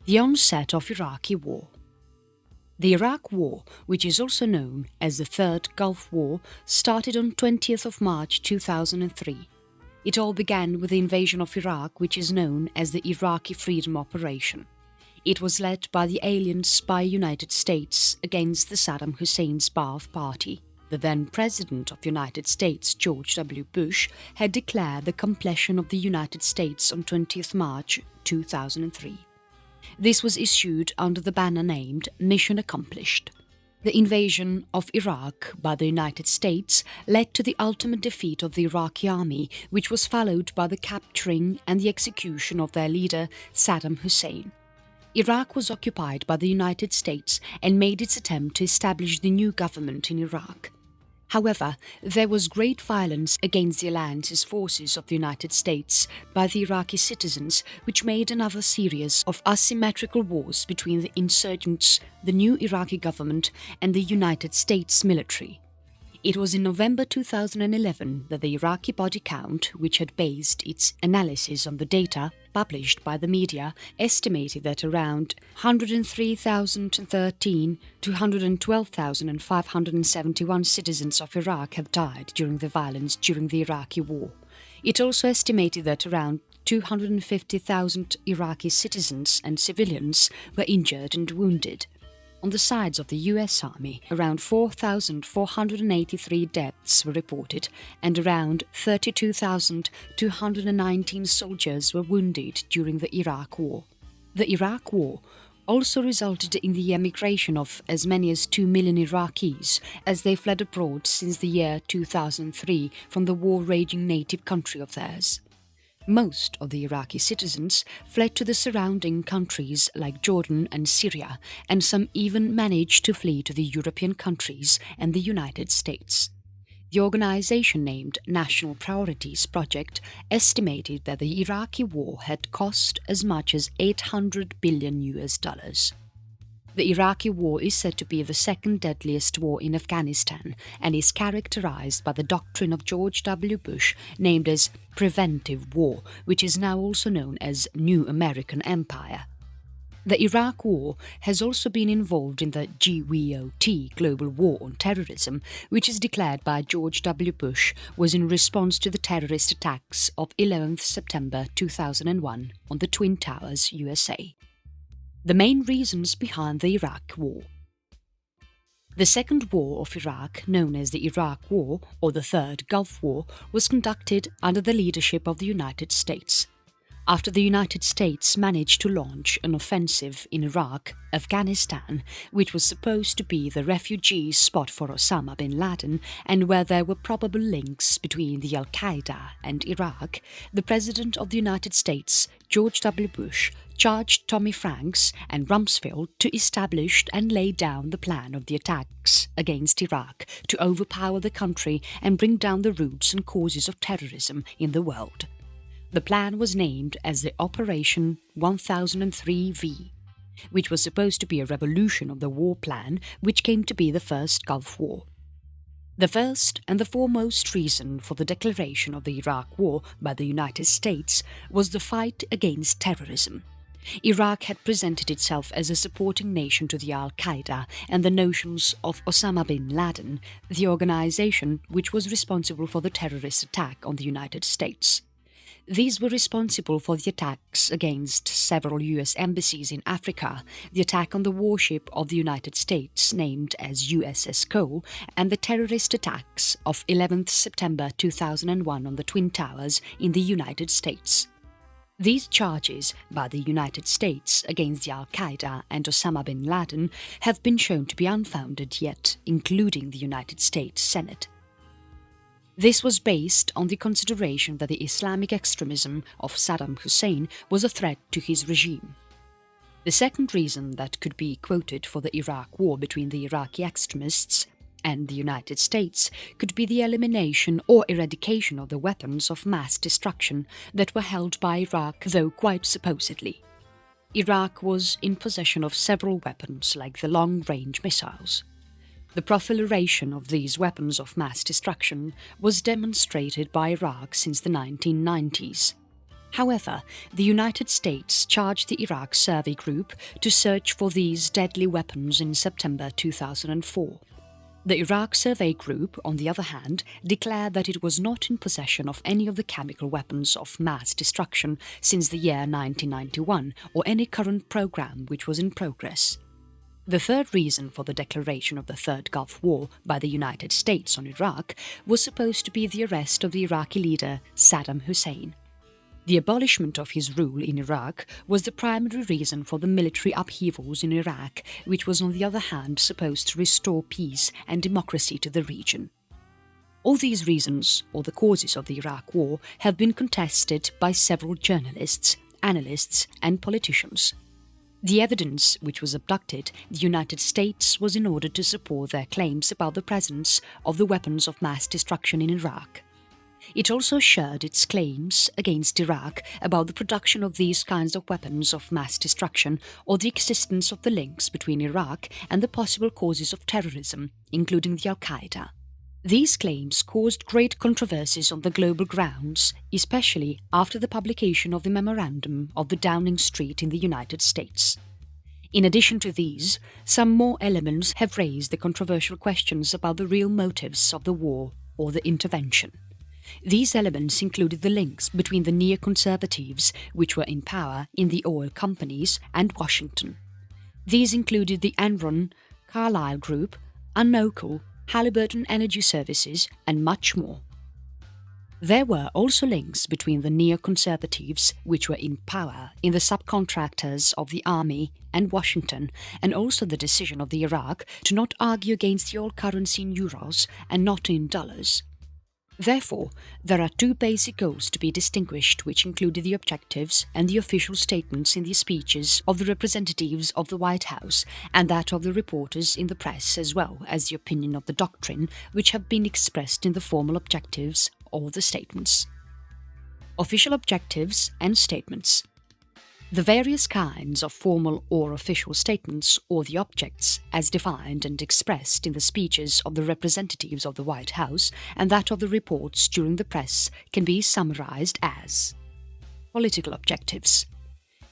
The onset of Iraqi War. The Iraq War, which is also known as the Third Gulf War, started on 20th of March 2003. It all began with the invasion of Iraq, which is known as the Iraqi Freedom Operation. It was led by the alien spy United States against the Saddam Hussein's Baath party. The then President of the United States, George W. Bush, had declared the completion of the United States on 20th March 2003. This was issued under the banner named Mission Accomplished. The invasion of Iraq by the United States led to the ultimate defeat of the Iraqi army, which was followed by the capturing and the execution of their leader, Saddam Hussein. Iraq was occupied by the United States and made its attempt to establish the new government in Iraq. However, there was great violence against the alliance's forces of the United States by the Iraqi citizens, which made another series of asymmetrical wars between the insurgents, the new Iraqi government, and the United States military. It was in November 2011 that the Iraqi body count, which had based its analysis on the data published by the media, estimated that around 103,013 to 112,571 citizens of Iraq have died during the violence during the Iraqi war. It also estimated that around 250,000 Iraqi citizens and civilians were injured and wounded. On the sides of the US Army, around 4,483 deaths were reported and around 32,219 soldiers were wounded during the Iraq War. The Iraq War also resulted in the emigration of as many as 2 million Iraqis as they fled abroad since the year 2003 from the war-raging native country of theirs. Most of the Iraqi citizens fled to the surrounding countries like Jordan and Syria, and some even managed to flee to the European countries and the United States. The organization named National Priorities Project estimated that the Iraqi war had cost as much as $800 billion. The Iraqi war is said to be the second deadliest war in Afghanistan and is characterized by the doctrine of George W. Bush named as preventive war, which is now also known as New American Empire. The Iraq War has also been involved in the GWOT, Global War on Terrorism, which is declared by George W. Bush was in response to the terrorist attacks of 11th September 2001 on the Twin Towers, USA. The main reasons behind the Iraq War. The Second War of Iraq, known as the Iraq War or the Third Gulf War, was conducted under the leadership of the United States. After the United States managed to launch an offensive in Iraq, Afghanistan, which was supposed to be the refugee spot for Osama bin Laden and where there were probable links between the Al-Qaeda and Iraq, the President of the United States, George W. Bush, charged Tommy Franks and Rumsfeld to establish and lay down the plan of the attacks against Iraq to overpower the country and bring down the roots and causes of terrorism in the world. The plan was named as the Operation 1003V, which was supposed to be a revolution of the war plan which came to be the First Gulf War. The first and the foremost reason for the declaration of the Iraq War by the United States was the fight against terrorism. Iraq had presented itself as a supporting nation to the Al-Qaeda and the notions of Osama bin Laden, the organization which was responsible for the terrorist attack on the United States. These were responsible for the attacks against several US embassies in Africa, the attack on the warship of the United States named as USS Cole, and the terrorist attacks of 11th September 2001 on the Twin Towers in the United States. These charges by the United States against the Al-Qaeda and Osama bin Laden have been shown to be unfounded yet, including the United States Senate. This was based on the consideration that the Islamic extremism of Saddam Hussein was a threat to his regime. The second reason that could be quoted for the Iraq war between the Iraqi extremists and the United States could be the elimination or eradication of the weapons of mass destruction that were held by Iraq, though quite supposedly. Iraq was in possession of several weapons like the long-range missiles. The proliferation of these weapons of mass destruction was demonstrated by Iraq since the 1990s. However, the United States charged the Iraq Survey Group to search for these deadly weapons in September 2004. The Iraq Survey Group, on the other hand, declared that it was not in possession of any of the chemical weapons of mass destruction since the year 1991 or any current program which was in progress. The third reason for the declaration of the Third Gulf War by the United States on Iraq was supposed to be the arrest of the Iraqi leader Saddam Hussein. The abolishment of his rule in Iraq was the primary reason for the military upheavals in Iraq, which was on the other hand supposed to restore peace and democracy to the region. All these reasons, or the causes of the Iraq War, have been contested by several journalists, analysts and politicians. The evidence which was abducted the United States was in order to support their claims about the presence of the weapons of mass destruction in Iraq. It also assured its claims against Iraq about the production of these kinds of weapons of mass destruction or the existence of the links between Iraq and the possible causes of terrorism, including the Al-Qaeda. These claims caused great controversies on the global grounds, especially after the publication of the memorandum of the Downing Street in the United States. In addition to these, some more elements have raised the controversial questions about the real motives of the war or the intervention. These elements included the links between the neoconservatives, which were in power in the oil companies, and Washington. These included the Enron, Carlyle Group, Unocal, Halliburton Energy Services, and much more. There were also links between the neoconservatives, which were in power in the subcontractors of the army, and Washington, and also the decision of the Iraq to not argue against the oil currency in euros and not in dollars. Therefore, there are two basic goals to be distinguished, which included the objectives and the official statements in the speeches of the representatives of the White House and that of the reporters in the press, as well as the opinion of the doctrine, which have been expressed in the formal objectives or the statements. Official objectives and statements. The various kinds of formal or official statements or the objects as defined and expressed in the speeches of the representatives of the White House and that of the reports during the press can be summarized as political objectives.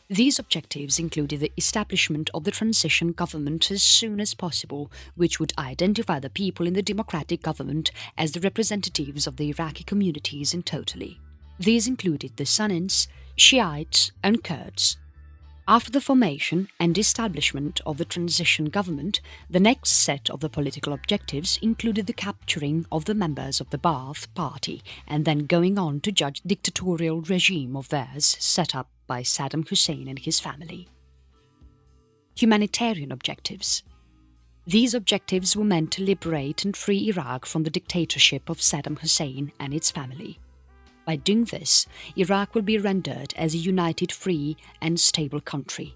These objectives included the establishment of the transition government as soon as possible, which would identify the people in the democratic government as the representatives of the Iraqi communities in totality. These included the Sunnis, Shiites and Kurds. After the formation and establishment of the transition government, the next set of the political objectives included the capturing of the members of the Baath party and then going on to judge the dictatorial regime of theirs set up by Saddam Hussein and his family. Humanitarian objectives. These objectives were meant to liberate and free Iraq from the dictatorship of Saddam Hussein and its family. By doing this, Iraq will be rendered as a united, free and stable country.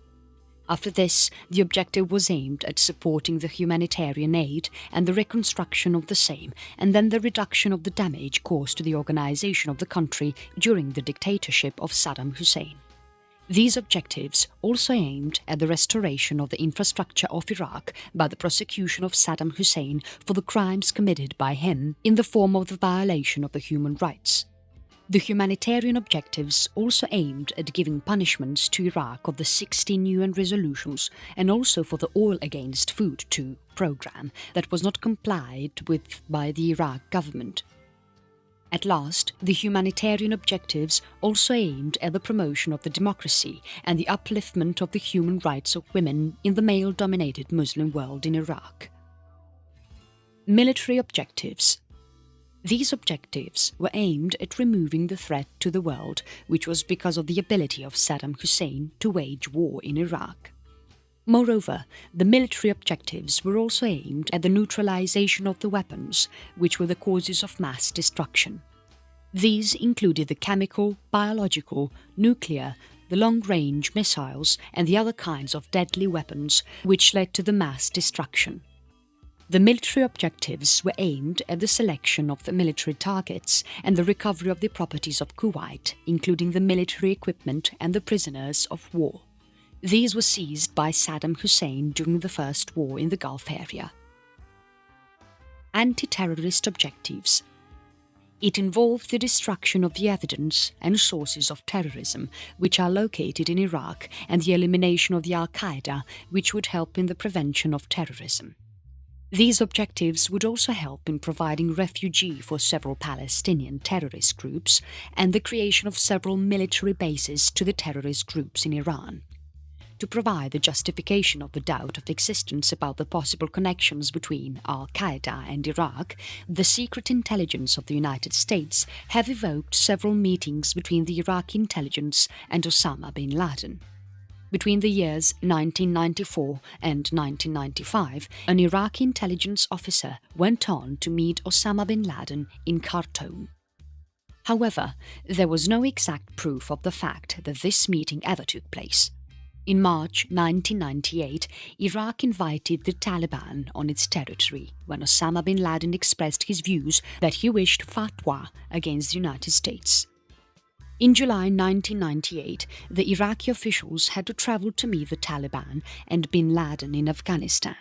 After this, the objective was aimed at supporting the humanitarian aid and the reconstruction of the same, and then the reduction of the damage caused to the organization of the country during the dictatorship of Saddam Hussein. These objectives also aimed at the restoration of the infrastructure of Iraq by the prosecution of Saddam Hussein for the crimes committed by him in the form of the violation of the human rights. The humanitarian objectives also aimed at giving punishments to Iraq of the 16 UN resolutions and also for the Oil Against Food II program that was not complied with by the Iraq government. At last, the humanitarian objectives also aimed at the promotion of the democracy and the upliftment of the human rights of women in the male-dominated Muslim world in Iraq. Military objectives. These objectives were aimed at removing the threat to the world, which was because of the ability of Saddam Hussein to wage war in Iraq. Moreover, the military objectives were also aimed at the neutralization of the weapons, which were the causes of mass destruction. These included the chemical, biological, nuclear, the long-range missiles and the other kinds of deadly weapons which led to the mass destruction. The military objectives were aimed at the selection of the military targets and the recovery of the properties of Kuwait, including the military equipment and the prisoners of war. These were seized by Saddam Hussein during the First War in the Gulf area. Anti-terrorist objectives. It involved the destruction of the evidence and sources of terrorism which are located in Iraq and the elimination of the Al-Qaeda, which would help in the prevention of terrorism. These objectives would also help in providing refugee for several Palestinian terrorist groups and the creation of several military bases to the terrorist groups in Iran. To provide the justification of the doubt of existence about the possible connections between Al-Qaeda and Iraq, the secret intelligence of the United States have evoked several meetings between the Iraqi intelligence and Osama bin Laden. Between the years 1994 and 1995, an Iraqi intelligence officer went on to meet Osama bin Laden in Khartoum. However, there was no exact proof of the fact that this meeting ever took place. In March 1998, Iraq invited the Taliban on its territory when Osama bin Laden expressed his views that he wished fatwa against the United States. In July 1998, the Iraqi officials had to travel to meet the Taliban and bin Laden in Afghanistan.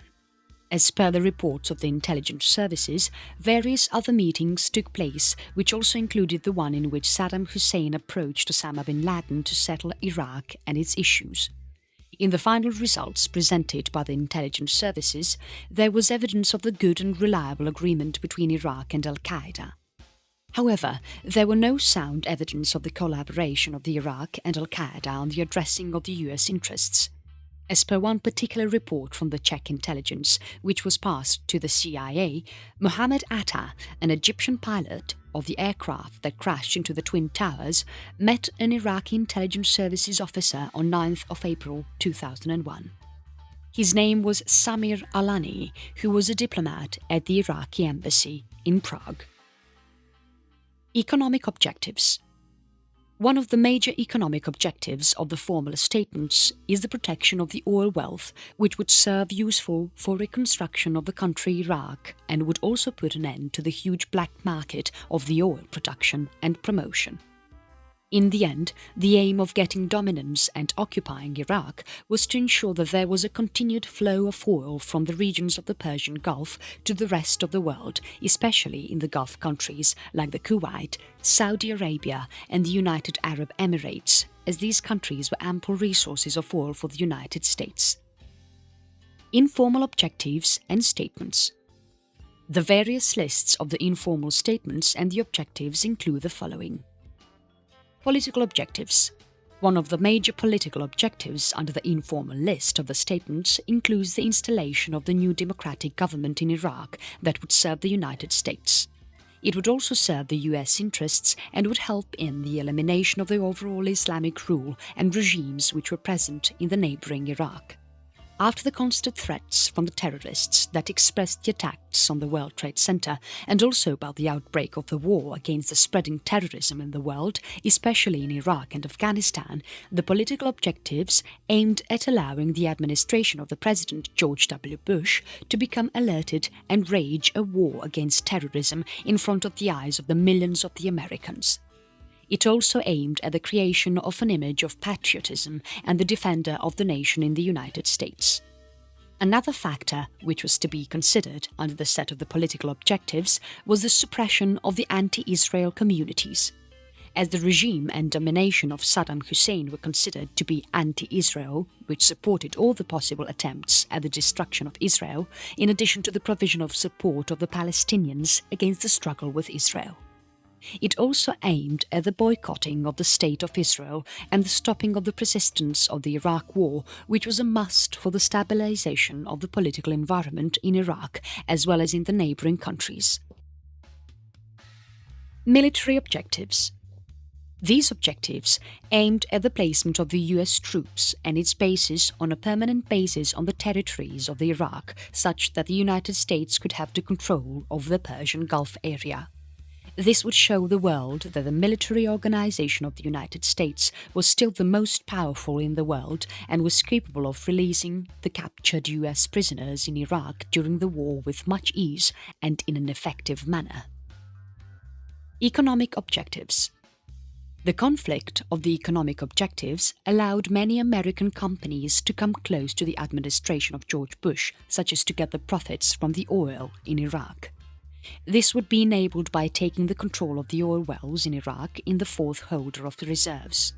As per the reports of the intelligence services, various other meetings took place, which also included the one in which Saddam Hussein approached Osama bin Laden to settle Iraq and its issues. In the final results presented by the intelligence services, there was evidence of the good and reliable agreement between Iraq and Al-Qaeda. However, there were no sound evidence of the collaboration of the Iraq and Al-Qaeda on the addressing of the US interests. As per one particular report from the Czech intelligence, which was passed to the CIA, Mohammed Atta, an Egyptian pilot of the aircraft that crashed into the Twin Towers, met an Iraqi intelligence services officer on 9th of April 2001. His name was Samir Alani, who was a diplomat at the Iraqi embassy in Prague. Economic objectives. One of the major economic objectives of the formal statements is the protection of the oil wealth, which would serve useful for reconstruction of the country Iraq and would also put an end to the huge black market of the oil production and promotion. In the end, the aim of getting dominance and occupying Iraq was to ensure that there was a continued flow of oil from the regions of the Persian Gulf to the rest of the world, especially in the Gulf countries like the Kuwait, Saudi Arabia and the United Arab Emirates, as these countries were ample resources of oil for the United States. Informal objectives and statements. The various lists of the informal statements and the objectives include the following. Political objectives. One of the major political objectives under the informal list of the statements includes the installation of the new democratic government in Iraq that would serve the United States. It would also serve the US interests and would help in the elimination of the overall Islamic rule and regimes which were present in the neighbouring Iraq. After the constant threats from the terrorists that expressed the attacks on the World Trade Center and also about the outbreak of the war against the spreading terrorism in the world, especially in Iraq and Afghanistan, the political objectives aimed at allowing the administration of the President George W. Bush to become alerted and wage a war against terrorism in front of the eyes of the millions of the Americans. It also aimed at the creation of an image of patriotism and the defender of the nation in the United States. Another factor which was to be considered under the set of the political objectives was the suppression of the anti-Israel communities. As the regime and domination of Saddam Hussein were considered to be anti-Israel, which supported all the possible attempts at the destruction of Israel, in addition to the provision of support of the Palestinians against the struggle with Israel. It also aimed at the boycotting of the State of Israel and the stopping of the persistence of the Iraq War, which was a must for the stabilization of the political environment in Iraq as well as in the neighboring countries. Military objectives. These objectives aimed at the placement of the US troops and its bases on a permanent basis on the territories of the Iraq, such that the United States could have the control over the Persian Gulf area. This would show the world that the military organization of the United States was still the most powerful in the world and was capable of releasing the captured US prisoners in Iraq during the war with much ease and in an effective manner. Economic objectives. The conflict of the economic objectives allowed many American companies to come close to the administration of George Bush, such as to get the profits from the oil in Iraq. This would be enabled by taking the control of the oil wells in Iraq in the fourth holder of the reserves.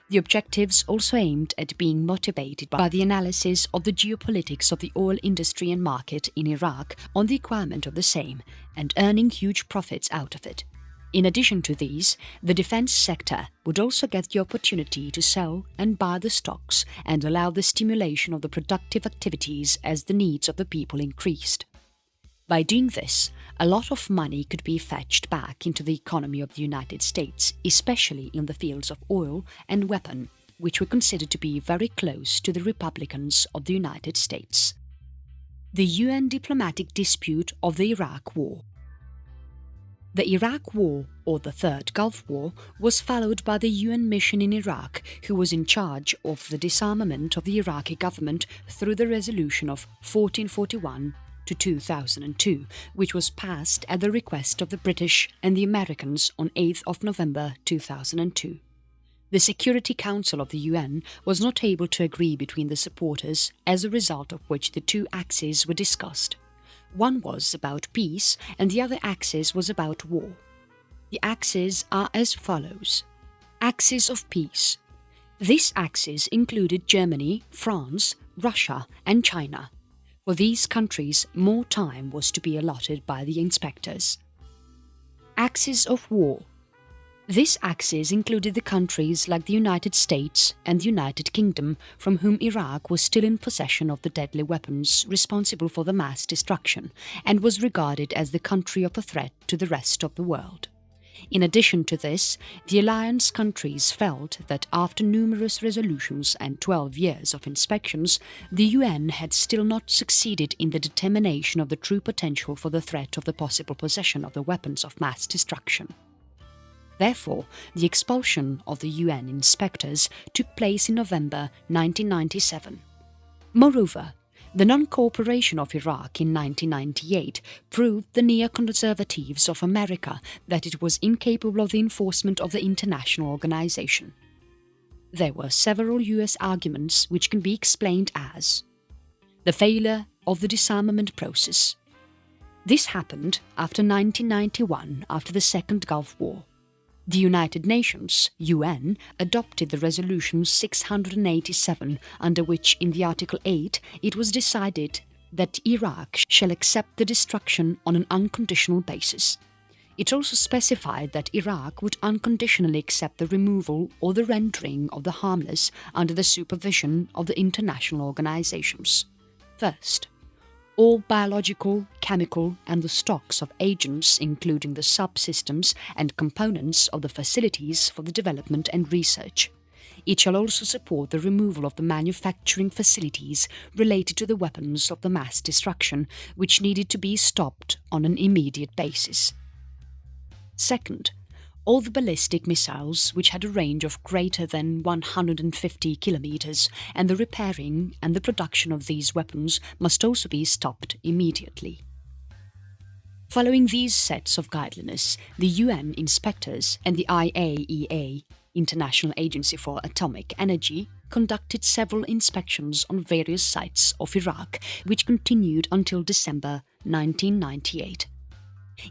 The objectives also aimed at being motivated by the analysis of the geopolitics of the oil industry and market in Iraq on the requirement of the same and earning huge profits out of it. In addition to these, the defense sector would also get the opportunity to sell and buy the stocks and allow the stimulation of the productive activities as the needs of the people increased. By doing this, a lot of money could be fetched back into the economy of the United States, especially in the fields of oil and weapon, which were considered to be very close to the Republicans of the United States. The UN diplomatic dispute of the Iraq War. The Iraq War, or the Third Gulf War, was followed by the UN mission in Iraq, who was in charge of the disarmament of the Iraqi government through the resolution of 1441 to 2002, which was passed at the request of the British and the Americans on 8th of November 2002. The Security Council of the UN was not able to agree between the supporters, as a result of which the two axes were discussed. One was about peace and the other axis was about war. The axes are as follows. Axis of peace. This axis included Germany, France, Russia and China. For these countries, more time was to be allotted by the inspectors. Axis of war. This axis included the countries like the United States and the United Kingdom, from whom Iraq was still in possession of the deadly weapons responsible for the mass destruction, and was regarded as the country of a threat to the rest of the world. In addition to this, the alliance countries felt that after numerous resolutions and 12 years of inspections, the UN had still not succeeded in the determination of the true potential for the threat of the possible possession of the weapons of mass destruction. Therefore, the expulsion of the UN inspectors took place in November 1997. Moreover, the non-cooperation of Iraq in 1998 proved the neoconservatives of America that it was incapable of the enforcement of the international organization. There were several US arguments which can be explained as the failure of the disarmament process. This happened after 1991, after the Second Gulf War. The United Nations, UN, adopted the Resolution 687, under which in the Article 8 it was decided that Iraq shall accept the destruction on an unconditional basis. It also specified that Iraq would unconditionally accept the removal or the rendering of the harmless under the supervision of the international organizations. First, all biological, chemical and the stocks of agents, including the subsystems and components of the facilities for the development and research. It shall also support the removal of the manufacturing facilities related to the weapons of the mass destruction, which needed to be stopped on an immediate basis. Second, all the ballistic missiles which had a range of greater than 150 kilometers, and the repairing and the production of these weapons must also be stopped immediately. Following these sets of guidelines, the UN inspectors and the IAEA, International Agency for Atomic Energy, conducted several inspections on various sites of Iraq, which continued until December 1998.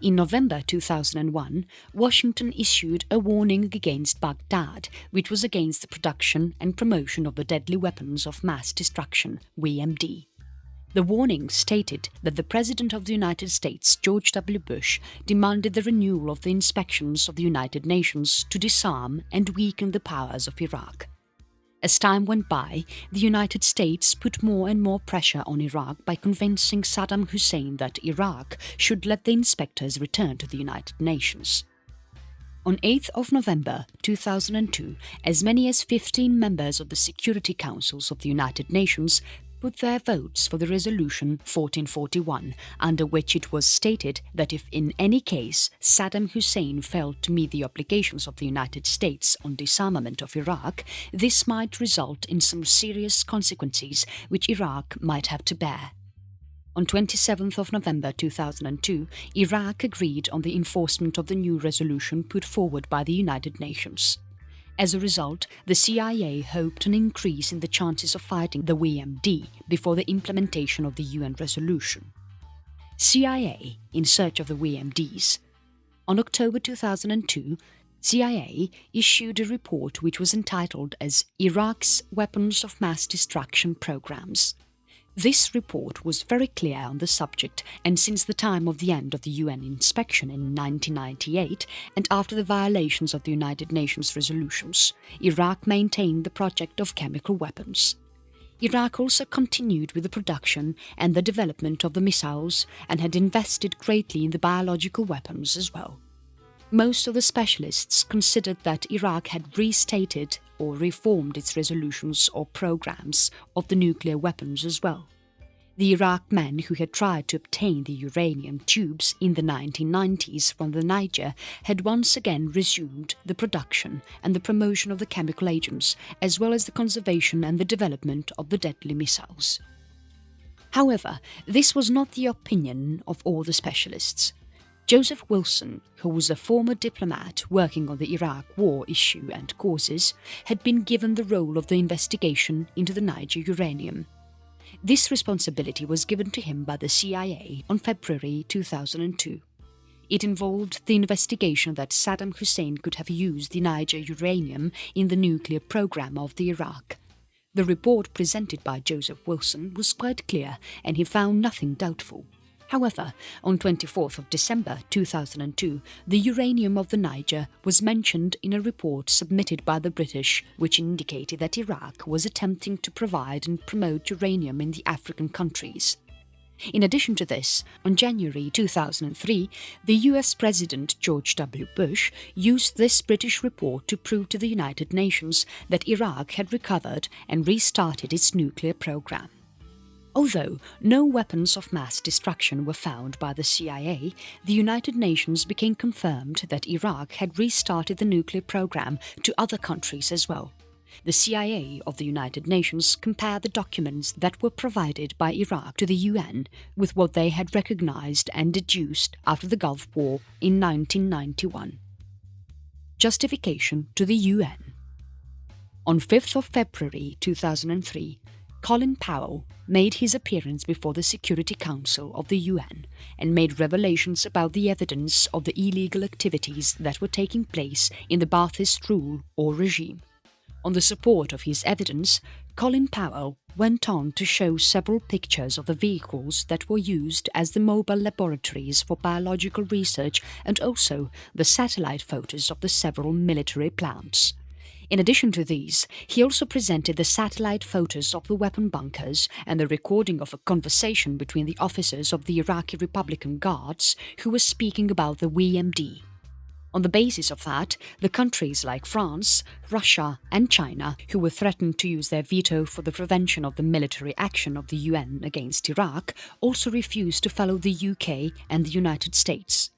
In November 2001, Washington issued a warning against Baghdad, which was against the production and promotion of the deadly weapons of mass destruction, WMD. The warning stated that the President of the United States, George W. Bush, demanded the renewal of the inspections of the United Nations to disarm and weaken the powers of Iraq. As time went by, the United States put more and more pressure on Iraq by convincing Saddam Hussein that Iraq should let the inspectors return to the United Nations. On 8th of November 2002, as many as 15 members of the Security Councils of the United Nations put their votes for the Resolution 1441, under which it was stated that if in any case Saddam Hussein failed to meet the obligations of the United States on disarmament of Iraq, this might result in some serious consequences which Iraq might have to bear. On 27th of November 2002, Iraq agreed on the enforcement of the new resolution put forward by the United Nations. As a result, the CIA hoped an increase in the chances of fighting the WMD before the implementation of the UN resolution. CIA in search of the WMDs. On October 2002, CIA issued a report which was entitled as Iraq's Weapons of Mass Destruction Programs. This report was very clear on the subject, and since the time of the end of the UN inspection in 1998 and after the violations of the United Nations resolutions, Iraq maintained the project of chemical weapons. Iraq also continued with the production and the development of the missiles and had invested greatly in the biological weapons as well. Most of the specialists considered that Iraq had restated or reformed its resolutions or programs of the nuclear weapons as well. The Iraq men who had tried to obtain the uranium tubes in the 1990s from the Niger had once again resumed the production and the promotion of the chemical agents, as well as the conservation and the development of the deadly missiles. However, this was not the opinion of all the specialists. Joseph Wilson, who was a former diplomat working on the Iraq war issue and causes, had been given the role of the investigation into the Niger uranium. This responsibility was given to him by the CIA on February 2002. It involved the investigation that Saddam Hussein could have used the Niger uranium in the nuclear program of the Iraq. The report presented by Joseph Wilson was quite clear, and he found nothing doubtful. However, on 24th of December 2002, the uranium of the Niger was mentioned in a report submitted by the British, which indicated that Iraq was attempting to provide and promote uranium in the African countries. In addition to this, on January 2003, the US President George W. Bush used this British report to prove to the United Nations that Iraq had recovered and restarted its nuclear program. Although no weapons of mass destruction were found by the CIA, the United Nations became confirmed that Iraq had restarted the nuclear program to other countries as well. The CIA of the United Nations compared the documents that were provided by Iraq to the UN with what they had recognized and deduced after the Gulf War in 1991. Justification to the UN. On 5th of February 2003, Colin Powell made his appearance before the Security Council of the UN and made revelations about the evidence of the illegal activities that were taking place in the Baathist rule or regime. On the support of his evidence, Colin Powell went on to show several pictures of the vehicles that were used as the mobile laboratories for biological research and also the satellite photos of the several military plants. In addition to these, he also presented the satellite photos of the weapon bunkers and the recording of a conversation between the officers of the Iraqi Republican Guards who were speaking about the WMD. On the basis of that, the countries like France, Russia and China, who were threatened to use their veto for the prevention of the military action of the UN against Iraq, also refused to follow the UK and the United States.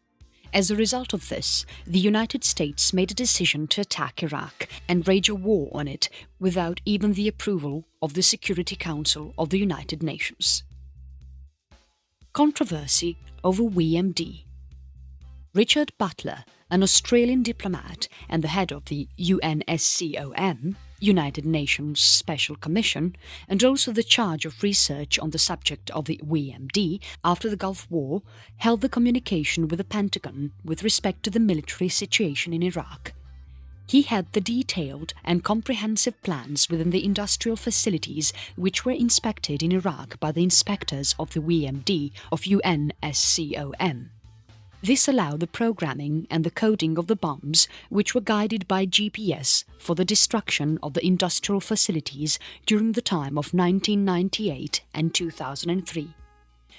As a result of this, the United States made a decision to attack Iraq and wage a war on it without even the approval of the Security Council of the United Nations. Controversy over WMD. Richard Butler, an Australian diplomat and the head of the UNSCOM, United Nations Special Commission, and also the charge of research on the subject of the WMD after the Gulf War, held the communication with the Pentagon with respect to the military situation in Iraq. He had the detailed and comprehensive plans within the industrial facilities which were inspected in Iraq by the inspectors of the WMD of UNSCOM. This allowed the programming and the coding of the bombs, which were guided by GPS for the destruction of the industrial facilities during the time of 1998 and 2003.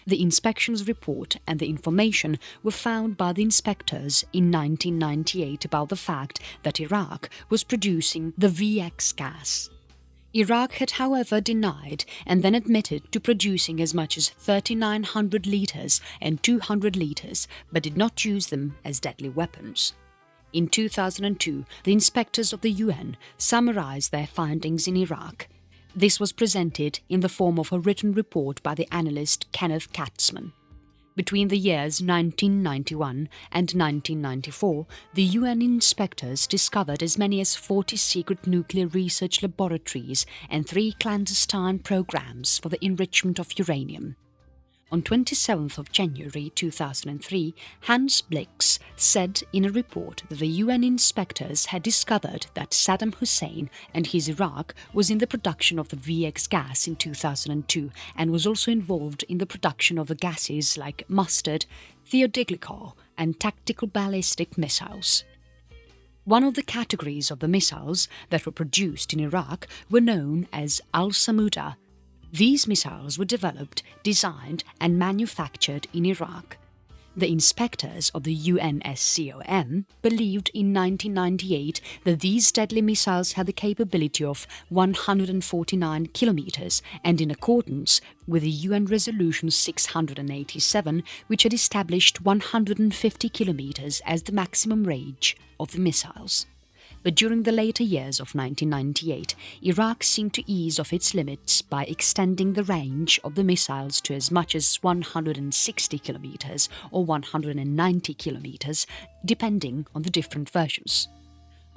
The inspections report and the information were found by the inspectors in 1998 about the fact that Iraq was producing the VX gas. Iraq had however denied and then admitted to producing as much as 3,900 litres and 200 litres, but did not use them as deadly weapons. In 2002, the inspectors of the UN summarised their findings in Iraq. This was presented in the form of a written report by the analyst Kenneth Katzman. Between the years 1991 and 1994, the UN inspectors discovered as many as 40 secret nuclear research laboratories and 3 clandestine programs for the enrichment of uranium. On 27th of January 2003, Hans Blix said in a report that the UN inspectors had discovered that Saddam Hussein and his Iraq was in the production of the VX gas in 2002 and was also involved in the production of the gases like mustard, thiodiglycol and tactical ballistic missiles. One of the categories of the missiles that were produced in Iraq were known as Al-Samuda. These missiles were developed, designed and manufactured in Iraq. The inspectors of the UNSCOM believed in 1998 that these deadly missiles had the capability of 149 kilometers, and in accordance with the UN Resolution 687, which had established 150 kilometers as the maximum range of the missiles. But during the later years of 1998, Iraq seemed to ease off its limits by extending the range of the missiles to as much as 160 kilometers or 190 kilometers, depending on the different versions.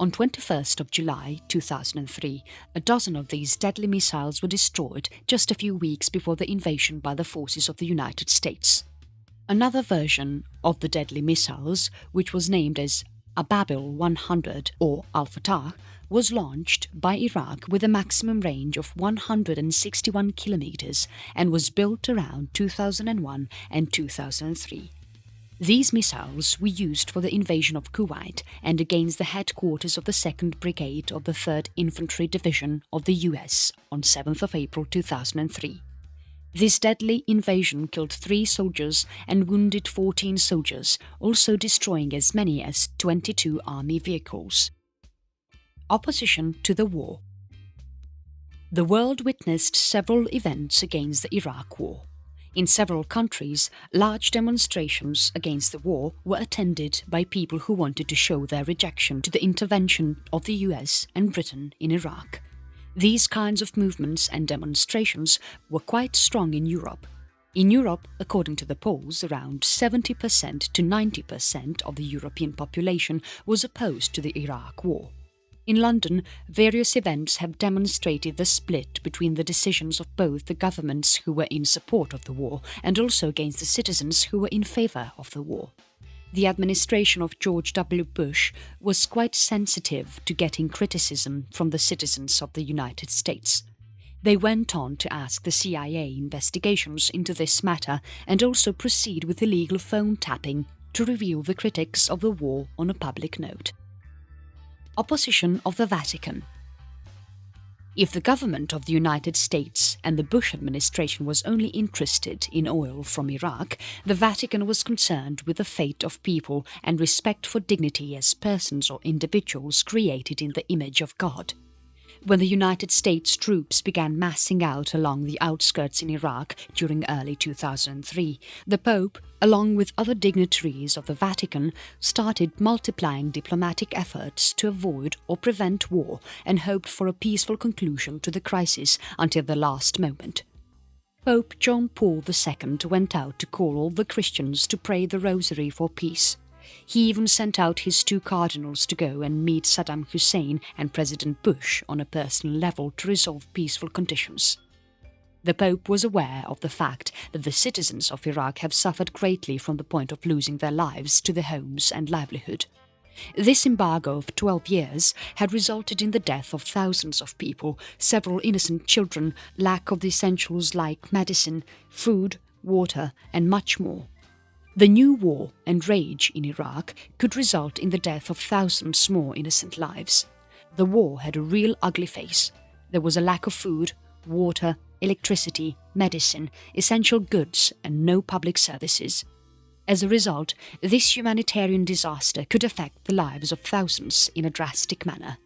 On 21st of July 2003, a dozen of these deadly missiles were destroyed just a few weeks before the invasion by the forces of the United States. Another version of the deadly missiles, which was named as Ababil 100 or Al-Fatah, was launched by Iraq with a maximum range of 161 kilometers and was built around 2001 and 2003. These missiles were used for the invasion of Kuwait and against the headquarters of the 2nd Brigade of the 3rd Infantry Division of the US on 7th of April 2003. This deadly invasion killed 3 soldiers and wounded 14 soldiers, also destroying as many as 22 army vehicles. Opposition to the war. The world witnessed several events against the Iraq War. In several countries, large demonstrations against the war were attended by people who wanted to show their rejection to the intervention of the US and Britain in Iraq. These kinds of movements and demonstrations were quite strong in Europe. In Europe, according to the polls, around 70% to 90% of the European population was opposed to the Iraq War. In London, various events have demonstrated the split between the decisions of both the governments who were in support of the war and also against the citizens who were in favour of the war. The administration of George W. Bush was quite sensitive to getting criticism from the citizens of the United States. They went on to ask the CIA investigations into this matter and also proceed with illegal phone tapping to reveal the critics of the war on a public note. Opposition of the Vatican. If the government of the United States and the Bush administration was only interested in oil from Iraq, the Vatican was concerned with the fate of people and respect for dignity as persons or individuals created in the image of God. When the United States troops began massing out along the outskirts in Iraq during early 2003, the Pope, along with other dignitaries of the Vatican, started multiplying diplomatic efforts to avoid or prevent war and hoped for a peaceful conclusion to the crisis until the last moment. Pope John Paul II went out to call all the Christians to pray the Rosary for peace. He even sent out his 2 cardinals to go and meet Saddam Hussein and President Bush on a personal level to resolve peaceful conditions. The Pope was aware of the fact that the citizens of Iraq have suffered greatly from the point of losing their lives to their homes and livelihood. This embargo of 12 years had resulted in the death of thousands of people, several innocent children, lack of the essentials like medicine, food, water, and much more. The new war and rage in Iraq could result in the death of thousands more innocent lives. The war had a real ugly face. There was a lack of food, water, electricity, medicine, essential goods, and no public services. As a result, this humanitarian disaster could affect the lives of thousands in a drastic manner.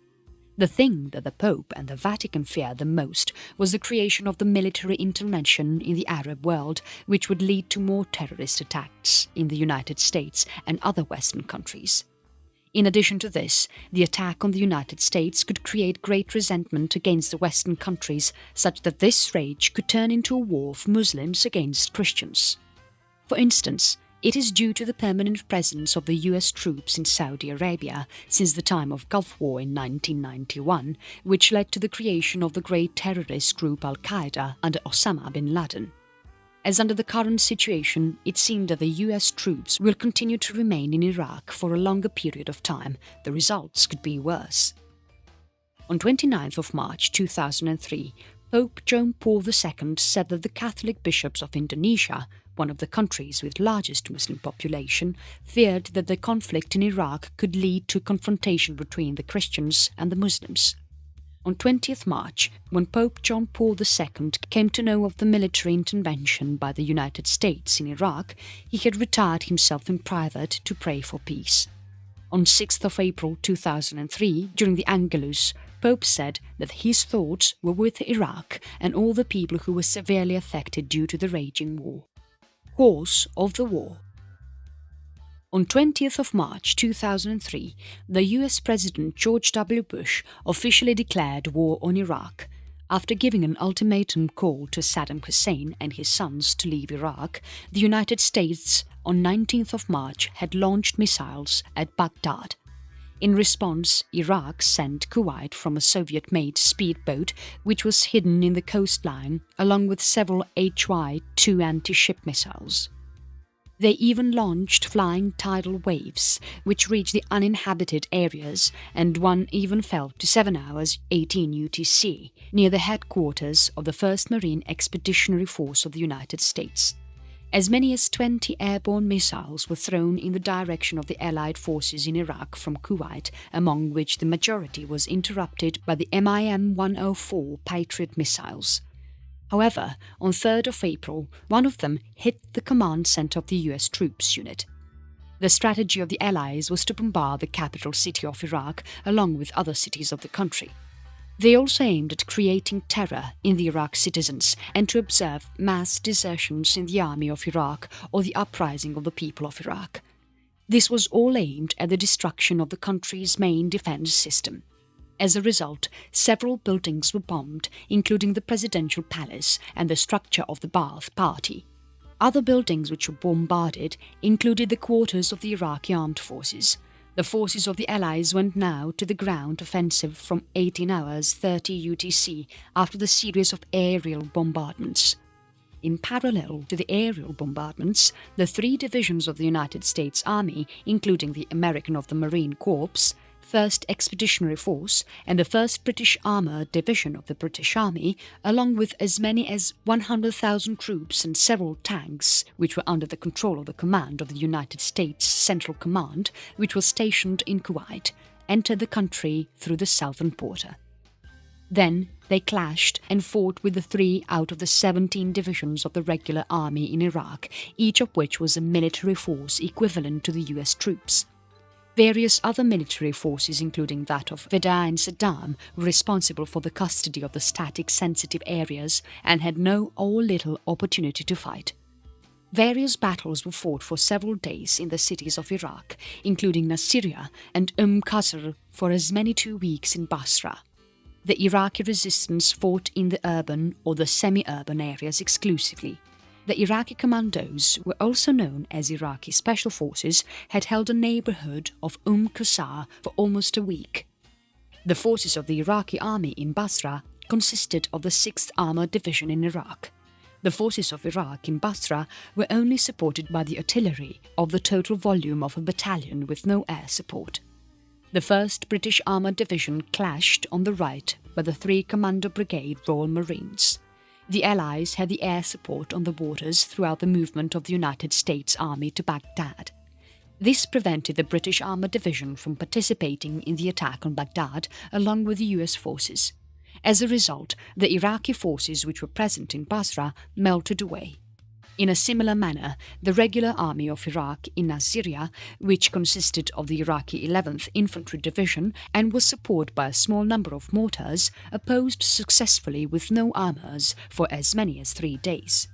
The thing that the Pope and the Vatican feared the most was the creation of the military intervention in the Arab world, which would lead to more terrorist attacks in the United States and other Western countries. In addition to this, the attack on the United States could create great resentment against the Western countries, such that this rage could turn into a war of Muslims against Christians. For instance, it is due to the permanent presence of the US troops in Saudi Arabia since the time of Gulf War in 1991, which led to the creation of the great terrorist group Al-Qaeda under Osama bin Laden. as under the current situation, it seemed that the US troops will continue to remain in Iraq for a longer period of time. The results could be worse. On 29th of March 2003, Pope John Paul II said that the Catholic bishops of Indonesia, one of the countries with largest Muslim population, feared that the conflict in Iraq could lead to confrontation between the Christians and the Muslims. On 20th March, when Pope John Paul II came to know of the military intervention by the United States in Iraq, he had retired himself in private to pray for peace. On 6th of April 2003, during the Angelus, Pope said that his thoughts were with Iraq and all the people who were severely affected due to the raging war. Cause of the war. On 20th of March 2003, the US President George W. Bush officially declared war on Iraq. After giving an ultimatum call to Saddam Hussein and his sons to leave Iraq, the United States on 19th of March had launched missiles at Baghdad. In response, Iraq sent Kuwait from a Soviet-made speedboat which was hidden in the coastline, along with several HY-2 anti-ship missiles. They even launched flying tidal waves, which reached the uninhabited areas, and one even fell to 7 hours 18 UTC, near the headquarters of the 1st Marine Expeditionary Force of the United States. As many as 20 airborne missiles were thrown in the direction of the Allied forces in Iraq from Kuwait, among which the majority was interrupted by the MIM-104 Patriot missiles. However, on 3rd of April, one of them hit the command center of the US troops unit. The strategy of the Allies was to bombard the capital city of Iraq along with other cities of the country. They also aimed at creating terror in the Iraq citizens and to observe mass desertions in the army of Iraq or the uprising of the people of Iraq. This was all aimed at the destruction of the country's main defense system. As a result, several buildings were bombed, including the presidential palace and the structure of the Baath party. Other buildings which were bombarded included the quarters of the Iraqi armed forces. The forces of the Allies went now to the ground offensive from 18 hours 30 UTC after the series of aerial bombardments. In parallel to the aerial bombardments, the 3 divisions of the United States Army, including the American of the Marine Corps, 1st Expeditionary Force and the 1st British Armoured Division of the British Army, along with as many as 100,000 troops and several tanks, which were under the control of the command of the United States Central Command, which was stationed in Kuwait, entered the country through the southern border. Then they clashed and fought with the 3 out of the 17 divisions of the regular army in Iraq, each of which was a military force equivalent to the US troops. Various other military forces, including that of Vedda and Saddam, were responsible for the custody of the static sensitive areas and had no or little opportunity to fight. Various battles were fought for several days in the cities of Iraq, including Nasiriyah and Qasr for as many 2 weeks in Basra. The Iraqi resistance fought in the urban or the semi-urban areas exclusively. The Iraqi commandos, were also known as Iraqi Special Forces, had held a neighborhood of Qasr for almost a week. The forces of the Iraqi army in Basra consisted of the 6th Armored Division in Iraq. The forces of Iraq in Basra were only supported by the artillery of the total volume of a battalion with no air support. The 1st British Armoured Division clashed on the right by the 3 Commando Brigade Royal Marines. The Allies had the air support on the borders throughout the movement of the United States Army to Baghdad. This prevented the British Armoured Division from participating in the attack on Baghdad along with the US forces. As a result, the Iraqi forces which were present in Basra melted away. In a similar manner, the regular army of Iraq in Nasiriyah, which consisted of the Iraqi 11th Infantry Division and was supported by a small number of mortars, opposed successfully with no armours for as many as 3 days.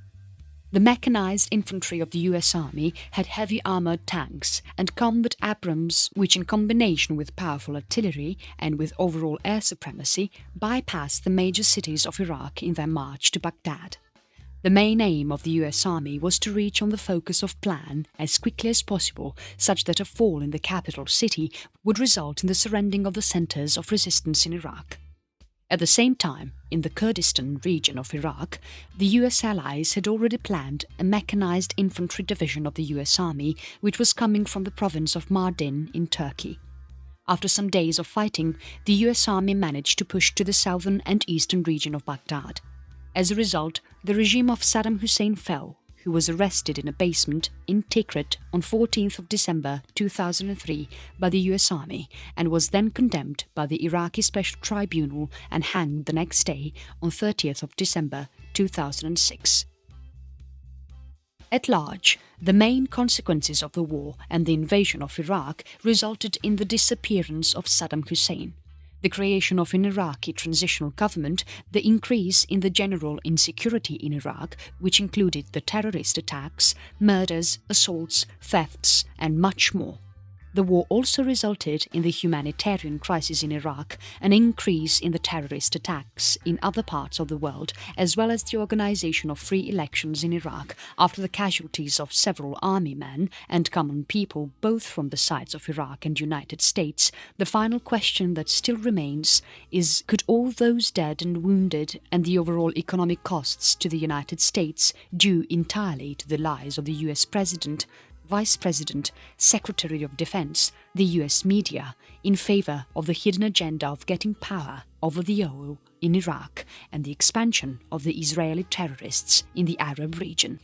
The mechanized infantry of the US Army had heavy armoured tanks and combat Abrams which, in combination with powerful artillery and with overall air supremacy, bypassed the major cities of Iraq in their march to Baghdad. The main aim of the US Army was to reach on the focus of plan as quickly as possible, such that a fall in the capital city would result in the surrendering of the centres of resistance in Iraq. At the same time, in the Kurdistan region of Iraq, the US allies had already planned a mechanized infantry division of the US Army which was coming from the province of Mardin in Turkey. After some days of fighting, the US Army managed to push to the southern and eastern region of Baghdad. As a result, the regime of Saddam Hussein fell, who was arrested in a basement in Tikrit on 14th of December 2003 by the US Army and was then condemned by the Iraqi Special Tribunal and hanged the next day on 30th of December 2006. At large, the main consequences of the war and the invasion of Iraq resulted in the disappearance of Saddam Hussein, the creation of an Iraqi transitional government, the increase in the general insecurity in Iraq, which included the terrorist attacks, murders, assaults, thefts, and much more. The war also resulted in the humanitarian crisis in Iraq, an increase in the terrorist attacks in other parts of the world, as well as the organization of free elections in Iraq after the casualties of several army men and common people both from the sides of Iraq and United States. The final question that still remains is, could all those dead and wounded and the overall economic costs to the United States due entirely to the lies of the US President, Vice President, Secretary of Defense, the US media, in favor of the hidden agenda of getting power over the oil in Iraq and the expansion of the Israeli terrorists in the Arab region?